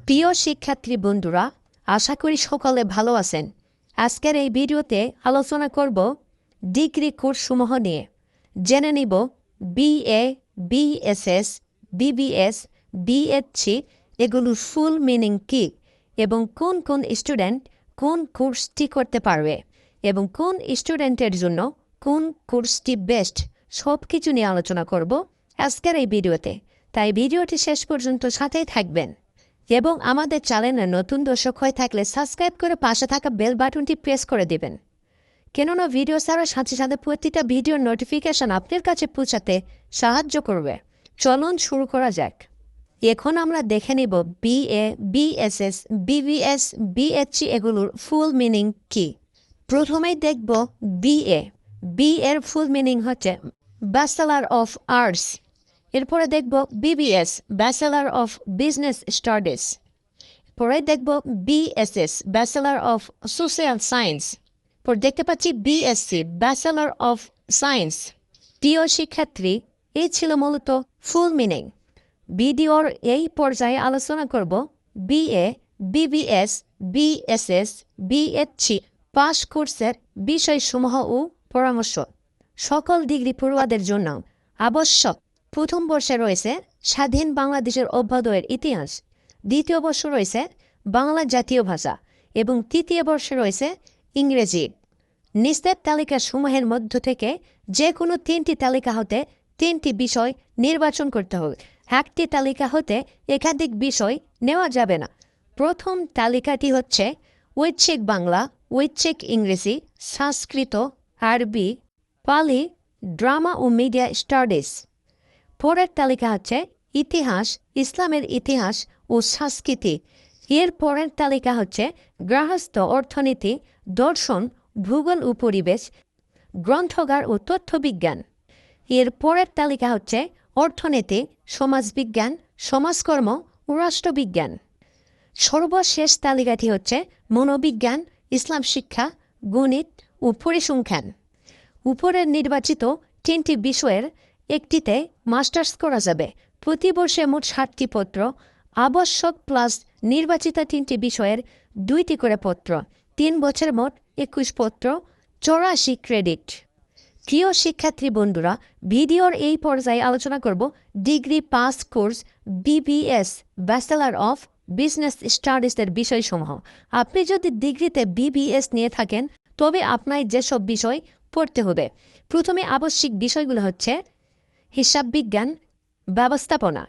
প্রিয় শিক্ষার্থী বন্ধুরা, আশা করি সকলে ভালো আছেন। আজকের এই ভিডিওতে আলোচনা করব ডিগ্রি কোর্সসমূহ নিয়ে। জেনে নিব বিএ, বিএসএস, বিবিএস, বিএসসি এগুলোর ফুল মিনিং কী এবং কোন কোন স্টুডেন্ট কোন কোর্সটি করতে পারবে এবং কোন স্টুডেন্টের জন্য কোন কোর্সটি বেস্ট, সব কিছু নিয়ে আলোচনা করব আজকের এই ভিডিওতে। তাই ভিডিওটি শেষ পর্যন্ত সাথেই থাকবেন এবং আমাদের চ্যানেলে নতুন দর্শক হয়ে থাকলে সাবস্ক্রাইব করে পাশে থাকা বেল বাটনটি প্রেস করে দেবেন, কেননা ভিডিও ছাড়ার সাথে সাথে প্রতিটা ভিডিওর নোটিফিকেশন আপনার কাছে পৌঁছাতে সাহায্য করবে। চলুন শুরু করা যাক। এখন আমরা দেখে নিব বিএ, বিএসএস, বিবিএস, বিএসসি এগুলোর ফুল মিনিং কী। প্রথমেই দেখব বিএ। বি এর ফুল মিনিং হচ্ছে ব্যাচেলর অফ আর্টস। এরপরে দেখব BBS, bachelor of business studies. পরে দেখব BSS, bachelor of social science. পরে দেখতে পাচ্ছি বিএসসি, ব্যাচেলর অফ সায়েন্স। প্রিয় শিক্ষার্থী, এই ছিল মূলত ফুল মিনিং। ভিডিওর এই পর্যায়ে আলোচনা করব BA, BBS, BSS, BSc pass কোর্সের বিষয়সমূহ ও পরামর্শ। সকল ডিগ্রি পড়ুয়াদের জন্য আবশ্যক। প্রথম বর্ষে রয়েছে স্বাধীন বাংলাদেশের অভ্যুদয়ের ইতিহাস, দ্বিতীয় বর্ষ রয়েছে বাংলা জাতীয় ভাষা এবং তৃতীয় বর্ষে রয়েছে ইংরেজি। নিচের তালিকাসমূহের মধ্য থেকে যে কোনো তিনটি তালিকা হতে তিনটি বিষয় নির্বাচন করতে হবে। একটি তালিকা হতে একাধিক বিষয় নেওয়া যাবে না। প্রথম তালিকাটি হচ্ছে ঐচ্ছিক বাংলা, ঐচ্ছিক ইংরেজি, সংস্কৃত, আরবি, পালি, ড্রামা ও মিডিয়া স্টাডিজ। পরের তালিকা হচ্ছে ইতিহাস, ইসলামের ইতিহাস ও সংস্কৃতি। এর পরের তালিকা হচ্ছে গৃহস্থ অর্থনীতি, দর্শন, ভূগোল ও পরিবেশ, গ্রন্থাগার ও তথ্যবিজ্ঞান। এর পরের তালিকা হচ্ছে অর্থনীতি, সমাজবিজ্ঞান, সমাজকর্ম ও রাষ্ট্রবিজ্ঞান। সর্বশেষ তালিকাটি হচ্ছে মনোবিজ্ঞান, ইসলাম শিক্ষা, গণিত ও পরিসংখ্যান। উপরের নির্বাচিত তিনটি বিষয়ের একটিতে মাস্টার্স করা যাবে। প্রতি বর্ষে মোট 60টি পত্র আবশ্যক প্লাস নির্বাচিত তিনটি বিষয়ের 2টি করে পত্র। 3 বছর মোট 21 পত্র, 84 ক্রেডিট। প্রিয় শিক্ষার্থী বন্ধুরা, ভিডিওর এই পর্যায়ে আলোচনা করব degree pass course BBS, bachelor of business স্টাডিজের বিষয়সমূহ। আপনি যদি ডিগ্রিতে বিবিএস নিয়ে থাকেন তবে আপনার যেসব বিষয় পড়তে হবে, প্রথমে আবশ্যিক বিষয়গুলো হচ্ছে হিসাব বিজ্ঞান, ব্যবস্থাপনা।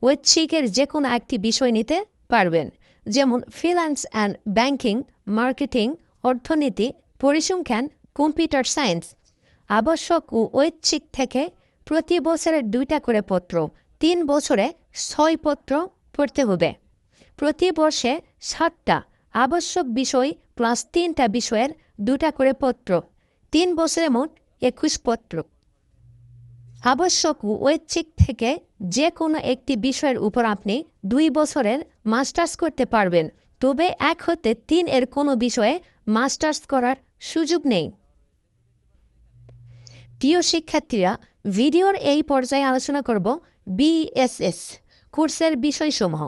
ঐচ্ছিকের যে কোনো একটি বিষয় নিতে পারবেন, যেমন ফিন্যান্স অ্যান্ড ব্যাংকিং, মার্কেটিং, অর্থনীতি, পরিসংখ্যান, কম্পিউটার সায়েন্স। আবশ্যক ও ঐচ্ছিক থেকে প্রতি বছরে 2টা করে পত্র, 3 বছরে 6 পত্র পড়তে হবে। প্রতি বর্ষে 7টা আবশ্যক বিষয় প্লাস 3টা বিষয়ের 2টা করে পত্র, 3 বছরে মোট 21 পত্র। আবশ্যক ও ঐচ্ছিক থেকে যে কোনো একটি বিষয়ের উপর আপনি 2 বছরের মাস্টার্স করতে পারবেন, তবে 1 হতে 3 এর কোনো বিষয়ে মাস্টার্স করার সুযোগ নেই। প্রিয় শিক্ষার্থীরা, ভিডিওর এই পর্যায়ে আলোচনা করব বিএসএস কোর্সের বিষয়সমূহ।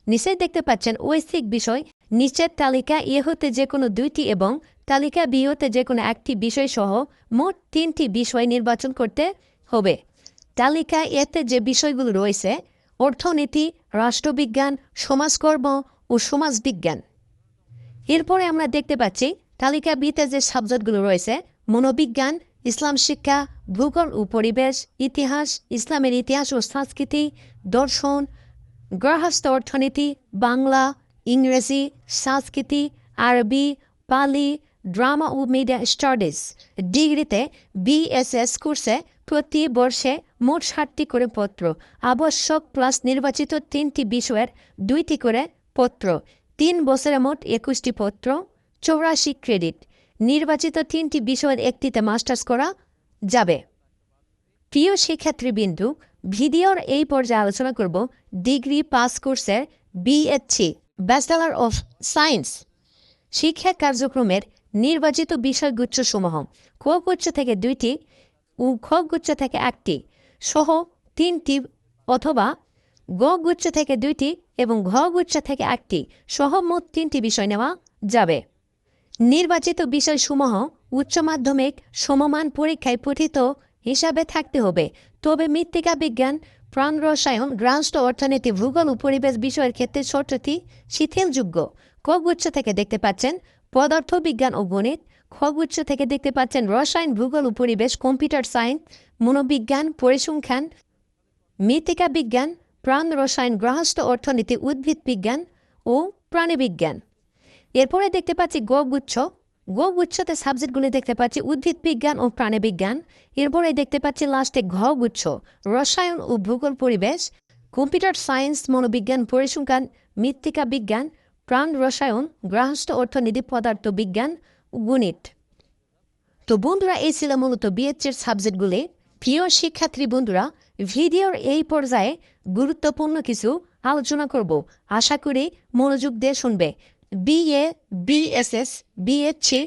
নিচে দেখতে পাচ্ছেন ঐচ্ছিক বিষয়। নিচের তালিকা এ হতে যে কোনো 2টি এবং তালিকা বি হতে যে কোনো একটি বিষয় সহ মোট 3টি বিষয় নির্বাচন করতে হবে। তালিকা এতে যে বিষয়গুলো রয়েছে অর্থনীতি, রাষ্ট্রবিজ্ঞান, সমাজকর্ম ও সমাজবিজ্ঞান। এরপরে আমরা দেখতে পাচ্ছি তালিকা বিতে যে সাবজেক্টগুলো রয়েছে মনোবিজ্ঞান, ইসলাম শিক্ষা, ভূগোল ও পরিবেশ, ইতিহাস, ইসলামের ইতিহাস ও সংস্কৃতি, দর্শন, গৃহস্থ অর্থনীতি, বাংলা, ইংরেজি, সংস্কৃতি, আরবি, পালি, ড্রামা ও মিডিয়া স্টাডিজ। ডিগ্রিতে বিএসএস কোর্সে প্রতি বর্ষে মোট 60টি করে পত্র, আবশ্যক প্লাস নির্বাচিত 3টি বিষয়ের 2টি করে পত্র, 3 বছরে মোট 21টি পত্র, 84 ক্রেডিট। নির্বাচিত 3টি বিষয়ের একটিতে মাস্টার্স করা যাবে। প্রিয় শিক্ষার্থীবৃন্দ, ভিডিওর এই পর্যায়ে আলোচনা করব ডিগ্রি পাস কোর্সের বিএসসি, ব্যাচেলর অফ সায়েন্স শিক্ষা কার্যক্রমের নির্বাচিত বিষয়গুচ্ছসমূহ। ক গুচ্ছ থেকে 2টি ও খ গুচ্ছ থেকে 1টি সহ 3টি অথবা গ গুচ্ছ থেকে 2টি এবং ঘগুচ্ছ থেকে একটি সহ মোট 3টি বিষয় নেওয়া যাবে। নির্বাচিত বিষয়সমূহ উচ্চ মাধ্যমিক সমমান পরীক্ষায় পঠিত হিসাবে থাকতে হবে, তবে মৃত্তিকা বিজ্ঞান, প্রাণ রসায়ন, রাষ্ট্র অর্থনীতি, ভূগোল ও পরিবেশ বিষয়ের ক্ষেত্রে শর্তটি শিথিলযোগ্য। কগুচ্ছ থেকে দেখতে পাচ্ছেন পদার্থ বিজ্ঞান ও গণিত, খগুচ্ছ থেকে দেখতে পাচ্ছেন রসায়ন, ভূগোল ও পরিবেশ, কম্পিউটার সায়েন্স, মনোবিজ্ঞান, পরিসংখ্যান, মৃত্তিকা বিজ্ঞান, প্রাণ রসায়ন, গৃহস্থ অর্থনীতি, উদ্ভিদ বিজ্ঞান ও প্রাণীবিজ্ঞান। এরপরে দেখতে পাচ্ছি গগুচ্ছ। গগুচ্ছতে সাবজেক্টগুলি দেখতে পাচ্ছি উদ্ভিদ বিজ্ঞান ও প্রাণীবিজ্ঞান। এরপরে দেখতে পাচ্ছি লাস্টে ঘগুচ্ছ, রসায়ন ও ভূগোল পরিবেশ, কম্পিউটার সায়েন্স, মনোবিজ্ঞান, পরিসংখ্যান, মৃত্তিকা বিজ্ঞান, প্রাণ রসায়ন, গৃহস্থ অর্থনীতি, পদার্থ বিজ্ঞান ও গণিত। তো বন্ধুরা, এই ছিল মূলত বিএসসির সাবজেক্টগুলি। প্রিয় শিক্ষার্থী বন্ধুরা, ভিডিওর এই পর্যায়ে গুরুত্বপূর্ণ কিছু আলোচনা করব, আশা করি মনোযোগ দিয়ে শুনবে। বিএ, বিএসএস, বিএসসি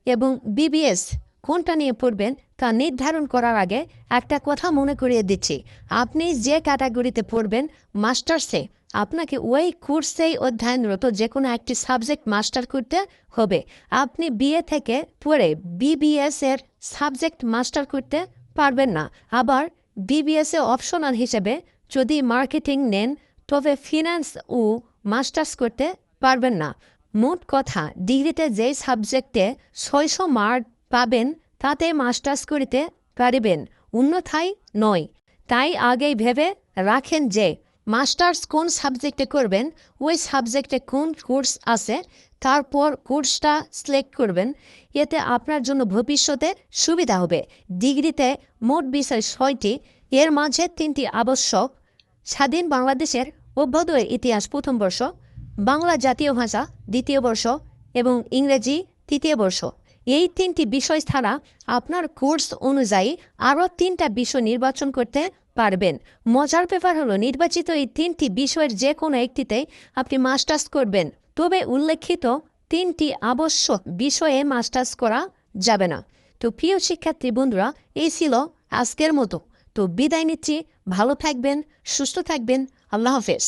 এবং বিবিএস কোনটা নিয়ে পড়বেন তা নির্ধারণ করার আগে একটা কথা মনে করিয়ে দিচ্ছি। আপনি যে ক্যাটাগরিতে পড়বেন মাস্টার্সে, আপনাকে ওই কোর্সেই অধ্যয়নরত যে কোনো একটি সাবজেক্ট মাস্টার করতে হবে। আপনি বিএ থেকে পড়ে বিবিএস এর সাবজেক্ট মাস্টার করতে পারবেন না। আবার বিবিএসে অপশনাল হিসেবে যদি মার্কেটিং নেন তবে ফিন্যান্স ও মাস্টার্স করতে পারবেন না। মোট কথা, ডিগ্রিতে যেই সাবজেক্টে 600 মার্ক পাবেন তাতে মাস্টার্স করতে পারবেন, অন্যথায় নয়। তাই আগেই ভেবে রাখেন যে মাস্টার্স কোন সাবজেক্টে করবেন, ওই সাবজেক্টে কোন কোর্স আছে, তারপর কোর্সটা সিলেক্ট করবেন। এতে আপনার জন্য ভবিষ্যতে সুবিধা হবে। ডিগ্রিতে মোট বিষয় 6টি, এর মাঝে 3টি আবশ্যক: স্বাধীন বাংলাদেশের অভ্যুদয়ের ইতিহাস প্রথম বর্ষ, বাংলা জাতীয় ভাষা দ্বিতীয় বর্ষ এবং ইংরেজি তৃতীয় বর্ষ। এই 3টি বিষয় ছাড়া আপনার কোর্স অনুযায়ী আরও 3টা বিষয় নির্বাচন করতে পারবেন। মজার ব্যাপার হলো, নির্বাচিত এই 3টি বিষয়ের যে কোনো একটিতেই আপনি মাস্টার্স করবেন, তবে উল্লেখিত 3টি আবশ্যক বিষয়ে মাস্টার্স করা যাবে না। তো প্রিয় শিক্ষার্থী বন্ধুরা, এই ছিল আজকের মতো। তো বিদায় নিচ্ছি। ভালো থাকবেন, সুস্থ থাকবেন। আল্লাহ হাফেজ।